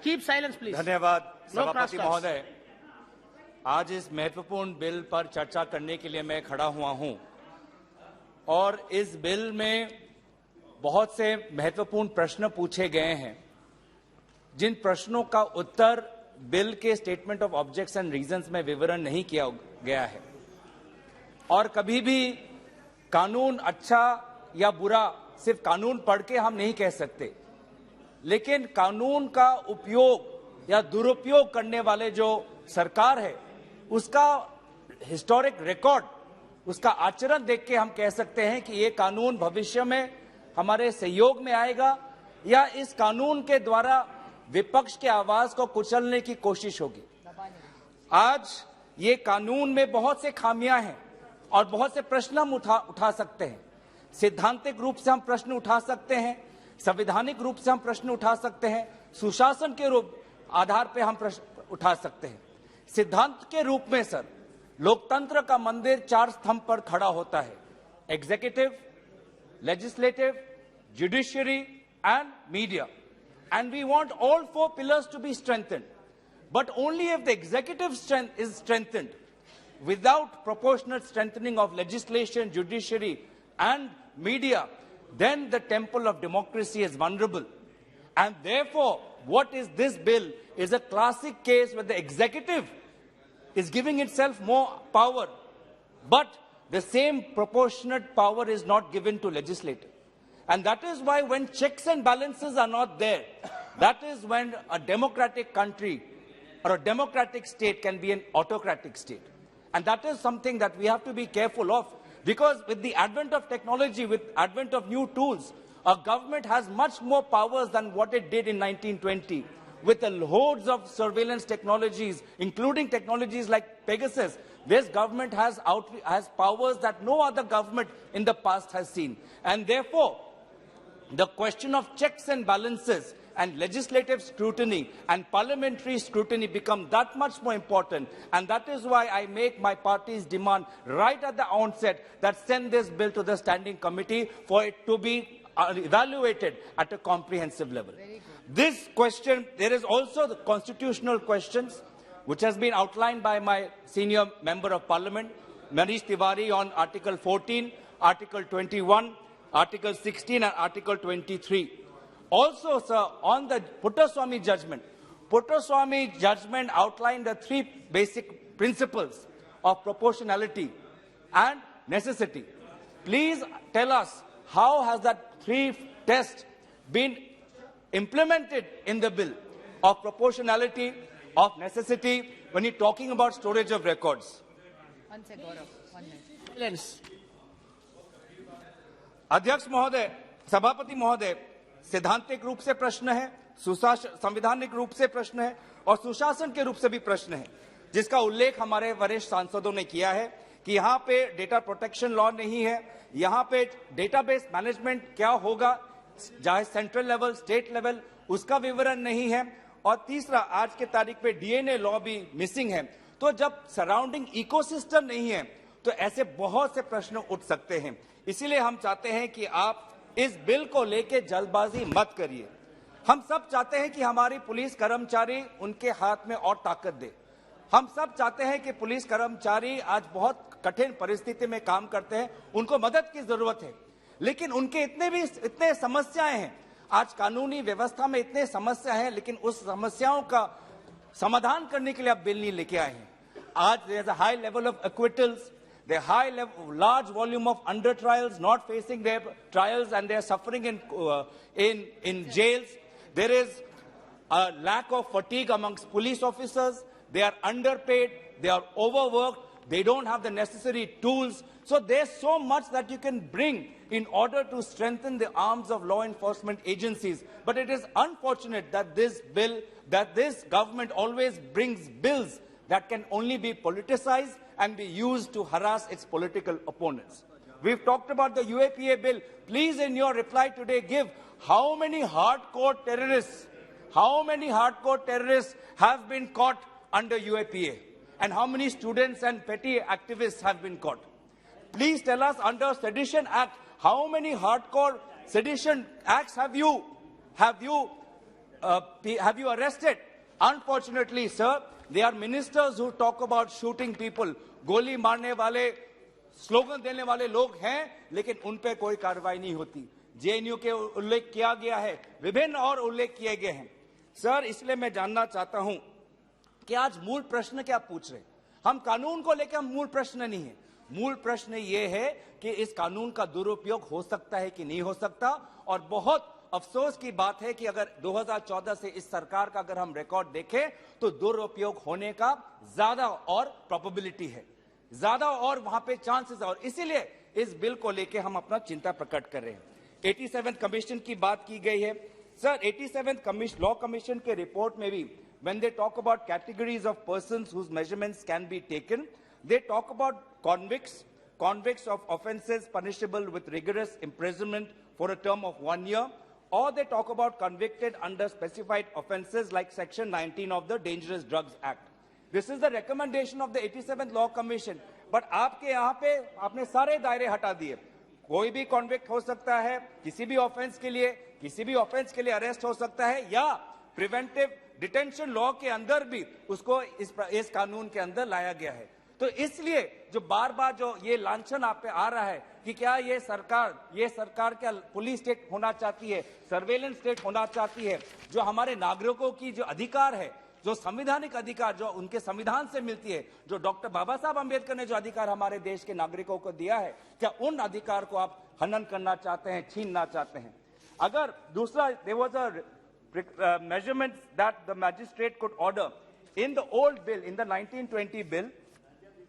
Keep silence, please. धन्यवाद No सभापति crosstalks. महोदय। आज इस महत्वपूर्ण बिल पर चर्चा करने के लिए मैं खड़ा हुआ हूं और इस बिल में बहुत से महत्वपूर्ण प्रश्न पूछे गए हैं, जिन प्रश्नों का उत्तर बिल के statement of objects and reasons में विवरण नहीं किया गया है। और कभी भी कानून अच्छा या बुरा सिर्फ कानून पढ़ के हम नहीं कह सकते, लेकिन कानून का उपयोग या दुरुपयोग करने वाले जो सरकार है, उसका हिस्टोरिक रिकॉर्ड, उसका आचरण देख के हम कह सकते हैं कि ये कानून भविष्य में हमारे सहयोग में आएगा या इस कानून के द्वारा विपक्ष के आवाज को कुचलने की कोशिश होगी। आज ये कानून में बहुत से खामियां हैं और बहुत से प्रश्न हम उठा सकते हैं। सिद्धांतिक रूप से हम प्रश्न उठा सकते हैं, संवैधानिक रूप से हम प्रश्न उठा सकते हैं, सुशासन के रूप आधार पे हम प्रश्न उठा सकते हैं। सिद्धांत के रूप में सर, लोकतंत्र का मंदिर चार स्तंभ पर खड़ा होता है: executive, legislative, judiciary and media. And we want all four pillars to be strengthened. But only if the executive strength is strengthened, without proportionate strengthening of legislation, judiciary and media, then the temple of democracy is vulnerable. And therefore, what is this bill is a classic case where the executive is giving itself more power, but the same proportionate power is not given to legislature. And that is why when checks and balances are not there, that is when a democratic country or a democratic state can be an autocratic state. And that is something that we have to be careful of, because with the advent of technology, with advent of new tools, a government has much more powers than what it did in 1920. With the hordes of surveillance technologies, including technologies like Pegasus, this government has powers that no other government in the past has seen. And therefore, the question of checks and balances and legislative scrutiny and parliamentary scrutiny become that much more important. And that is why I make my party's demand right at the onset that send this bill to the standing committee for it to be evaluated at a comprehensive level. This question, there is also the constitutional questions, which has been outlined by my senior member of parliament, Manish Tiwari, on Article 14, Article 21, Article 16 and Article 23. Also, sir, on the Puttaswamy judgment outlined the three basic principles of proportionality and necessity. Please tell us, how has that three test been implemented in the bill of proportionality, of necessity, when you're talking about storage of records? One second, Gaurav. 1 minute. Silence. अध्यक्ष महोदय, सभापति महोदय, सैद्धांतिक रूप से प्रश्न है, संवैधानिक रूप से प्रश्न है और सुशासन के रूप से भी प्रश्न है, जिसका उल्लेख हमारे वरिष्ठ सांसदों ने किया है कि यहाँ पे डेटा प्रोटेक्शन लॉ नहीं है, यहाँ पे डेटाबेस मैनेजमेंट क्या होगा, चाहे सेंट्रल लेवल, स्टेट लेवल, उसका विवरण नहीं है, और तीसरा, आज के तारीख पे डीएनए लॉ भी मिसिंग है। तो जब सराउंडिंग इकोसिस्टम नहीं है, तो ऐसे बहुत से प्रश्न उठ सकते हैं। इसीलिए हम चाहते हैं कि आप इस बिल को लेके जल्दबाजी मत करिए। हम सब चाहते हैं कि हमारी पुलिस कर्मचारी उनके हाथ में और ताकत दे। हम सब चाहते हैं कि पुलिस कर्मचारी आज बहुत कठिन परिस्थिति में काम करते हैं, उनको मदद की जरूरत है, लेकिन उनके इतने समस्याएं हैं, आज कानूनी व्यवस्था में इतने समस्या है, लेकिन उस समस्याओं का समाधान करने के लिए आप बिल नहीं लेके आए हैं। आज there is a high level of acquittals, the large volume of under trials not facing their trials and they are suffering in jails. There is a lack of fatigue amongst police officers. They are underpaid, they are overworked, they don't have the necessary tools. So there's so much that you can bring in order to strengthen the arms of law enforcement agencies. But it is unfortunate that this government always brings bills that can only be politicized and be used to harass its political opponents. We've talked about the UAPA bill. Please, in your reply today, give how many hardcore terrorists have been caught under UAPA, and how many students and petty activists have been caught. Please tell us, under Sedition Act, how many hardcore sedition acts have you have you arrested? Unfortunately, sir, they are ministers who talk about shooting people. गोली मारने वाले, slogan देने वाले लोग हैं, लेकिन उन पे कोई कार्रवाई नहीं होती। जेएनयू के उल्लेख किया गया है, विभिन्न और उल्लेख किए गए हैं। सर, इसलिए मैं जानना चाहता हूं कि आज मूल प्रश्न क्या पूछ रहे हैं? हम कानून को लेकर मूल प्रश्न नहीं है। मूल प्रश्न ये है कि इस कानून का दुरुपयोग हो सकता है कि नहीं हो सकता। और बहुत अफसोस की बात है कि अगर 2014 से इस सरकार का अगर हम रिकॉर्ड देखें तो दुरुपयोग होने का ज्यादा और प्रोबेबिलिटी है, ज्यादा और वहां पे चांसेस। और इसीलिए इस बिल को लेकर हम अपना चिंता प्रकट कर रहे हैं। 87th कमीशन की बात की गई है। सर, 87th लॉ कमीशन के रिपोर्ट में भी when they talk about categories of persons whose measurements can be taken, they talk about convicts of offences punishable with rigorous imprisonment for a term of 1 year, or they talk about convicted under specified offences like Section 19 of the Dangerous Drugs Act. This is the recommendation of the 87th Law Commission. But आपके यहाँ पे आपने सारे दायरे हटा दिए। कोई भी कॉन्विक्ट हो सकता है, किसी भी ऑफेंस के लिए अरेस्ट हो सकता है, या प्रिवेंटिव डिटेंशन लॉ के अंदर भी उसको इस कानून के अंदर लाया गया है। तो इसलिए जो बार बार जो ये लांछन आप पे आ रहा है कि क्या ये सरकार क्या पुलिस स्टेट होना चाहती है, सर्वेलेंस स्टेट होना चाहती है, जो हमारे नागरिकों की जो अधिकार है, जो संवैधानिक अधिकार जो उनके संविधान से मिलती है, जो डॉक्टर बाबा साहब अंबेडकर ने जो अधिकार हमारे देश के नागरिकों को दिया है, क्या उन अधिकार को आप हनन करना चाहते हैं, छीनना चाहते हैं? अगर दूसरा, there was a measurement that the magistrate could order in the old bill, in the 1920 bill,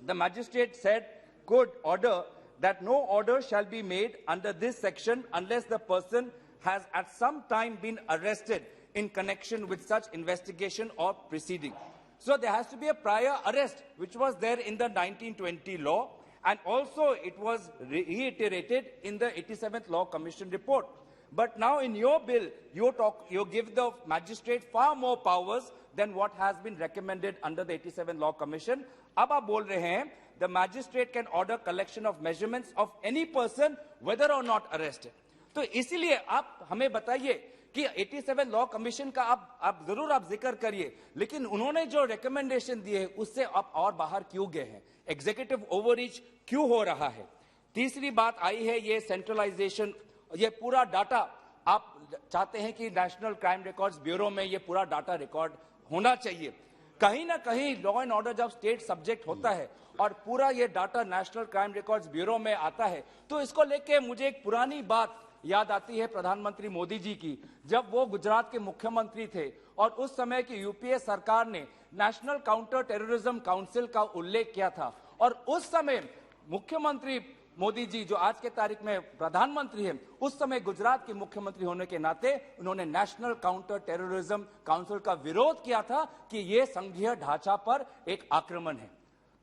the magistrate said could order that no order shall be made under this section unless the person has at some time been arrested in connection with such investigation or proceeding. So there has to be a prior arrest, which was there in the 1920 law, and also it was reiterated in the 87th Law Commission report. But now in your bill, you give the magistrate far more powers than what has been recommended under the 87th Law Commission. अब आप बोल रहे हैं, the magistrate can order collection of measurements of any person whether or not arrested. तो इसीलिए आप हमें बताइए कि 87 लॉ कमीशन का आप जरूर जिक्र करिए, लेकिन उन्होंने जो रिकमेंडेशन दिए है उससे आप और बाहर क्यों गए हैं? एग्जीक्यूटिव ओवररीच क्यों हो रहा है? तीसरी बात आई है ये सेंट्रलाइजेशन, ये पूरा डाटा आप चाहते हैं कि नेशनल क्राइम रिकॉर्ड्स ब्यूरो में ये पूरा डाटा रिकॉर्ड होना चाहिए। कहीं ना कहीं लॉ एंड ऑर्डर जब स्टेट सब्जेक्ट होता है और पूरा ये data national crime records bureau में आता है, तो इसको लेके मुझे एक पुरानी बात याद आती है प्रधानमंत्री मोदी जी की, जब वो गुजरात के मुख्यमंत्री थे और उस समय की यूपीए सरकार ने नेशनल काउंटर टेररिज्म काउंसिल का उल्लेख किया था। और उस समय मुख्यमंत्री मोदी जी, जो आज के तारीख में प्रधानमंत्री हैं, उस समय गुजरात के मुख्यमंत्री होने के नाते उन्होंने नेशनल काउंटर टेररिज्म काउंसिल का विरोध किया था कि यह संघीय ढांचा पर एक आक्रमण है।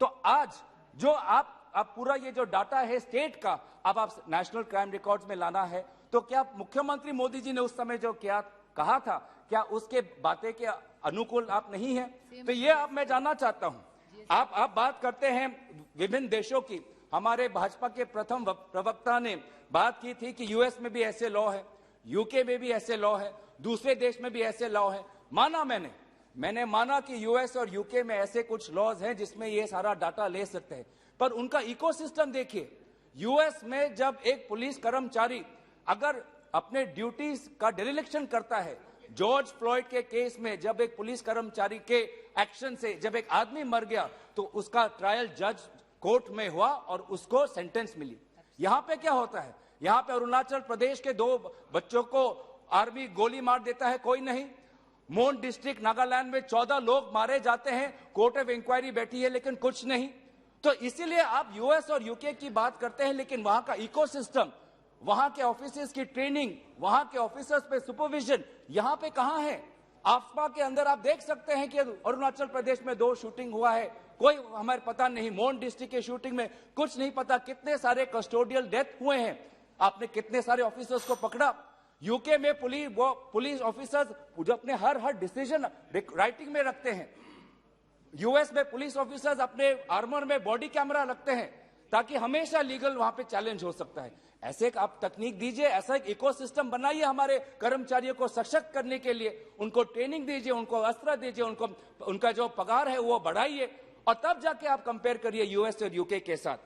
तो आज जो आप पूरा ये जो डाटा है स्टेट का, अब आप नेशनल क्राइम रिकॉर्ड्स में लाना है, तो क्या मुख्यमंत्री मोदी जी ने उस समय जो कहा था, क्या उसके बातें के अनुकूल आप नहीं है? तो ये अब मैं जानना चाहता हूं। आप बात करते हैं विभिन्न देशों की। हमारे भाजपा के प्रथम प्रवक्ता ने बात की थी कि यूएस में भी ऐसे लॉ है, यूके में भी ऐसे लॉ है, दूसरे देश में भी ऐसे लॉ है। माना मैंने माना कि यूएस और यूके में ऐसे कुछ लॉज हैं जिसमें ये सारा डाटा ले सकते हैं, पर उनका इकोसिस्टम देखिए। यूएस में जब एक पुलिस कर्मचारी अगर अपने ड्यूटीज का डिरेक्शन करता है, जॉर्ज फ्लॉयड के केस में जब एक पुलिस कर्मचारी के एक्शन से जब एक आदमी मर गया तो उसका ट्रायल जज कोर्ट में हुआ और उसको सेंटेंस मिली। यहां पे क्या होता है? यहां पे अरुणाचल प्रदेश के 2 बच्चों को आर्मी गोली मार देता है, कोई नहीं। मोन डिस्ट्रिक्ट नागालैंड में 14 लोग मारे जाते हैं, कोर्ट ऑफ इंक्वायरी बैठी है लेकिन कुछ नहीं। तो इसीलिए आप यूएस और यूके की बात करते हैं, लेकिन वहां का इकोसिस्टम, वहां के ऑफिसर्स की ट्रेनिंग, वहां के ऑफिसर्स पे सुपरविजन यहां पे कहां है? आफ्पा के अंदर आप देख सकते हैं कि अरुणाचल प्रदेश में 2 शूटिंग हुआ है, कोई हमारे पता नहीं। मोन डिस्ट्रिक्ट के शूटिंग में कुछ नहीं पता। कितने सारे कस्टोडियल डेथ हुए हैं, आपने कितने सारे ऑफिसर्स को पकड़ा। यूके में पुलिस ऑफिसर्स जो अपने हर डिसीजन राइटिंग में रखते हैं। यूएस में पुलिस ऑफिसर्स अपने आर्मर में बॉडी कैमरा रखते हैं ताकि हमेशा लीगल वहां पे चैलेंज हो सकता है। ऐसे एक आप तकनीक दीजिए, ऐसा एक इकोसिस्टम बनाइए हमारे कर्मचारियों को सशक्त करने के लिए, उनको ट्रेनिंग दीजिए, उनको अस्त्र दीजिए, उनको उनका जो पगार है वो बढ़ाइए, और तब जाके आप कंपेयर करिए यूएस और यूके के साथ।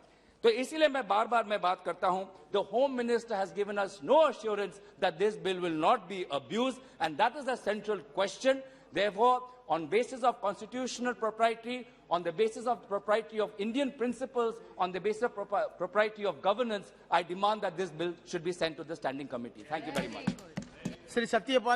तो इसीलिए मैं बार बार बात करता हूं, the home minister has given us know assurance that this bill will not be abused, and that is the central question. Therefore, on basis of constitutional propriety, on the basis of propriety of Indian principles, on the basis of propriety of governance, I demand that this bill should be sent to the standing committee. Thank you very much. Sri Satyapal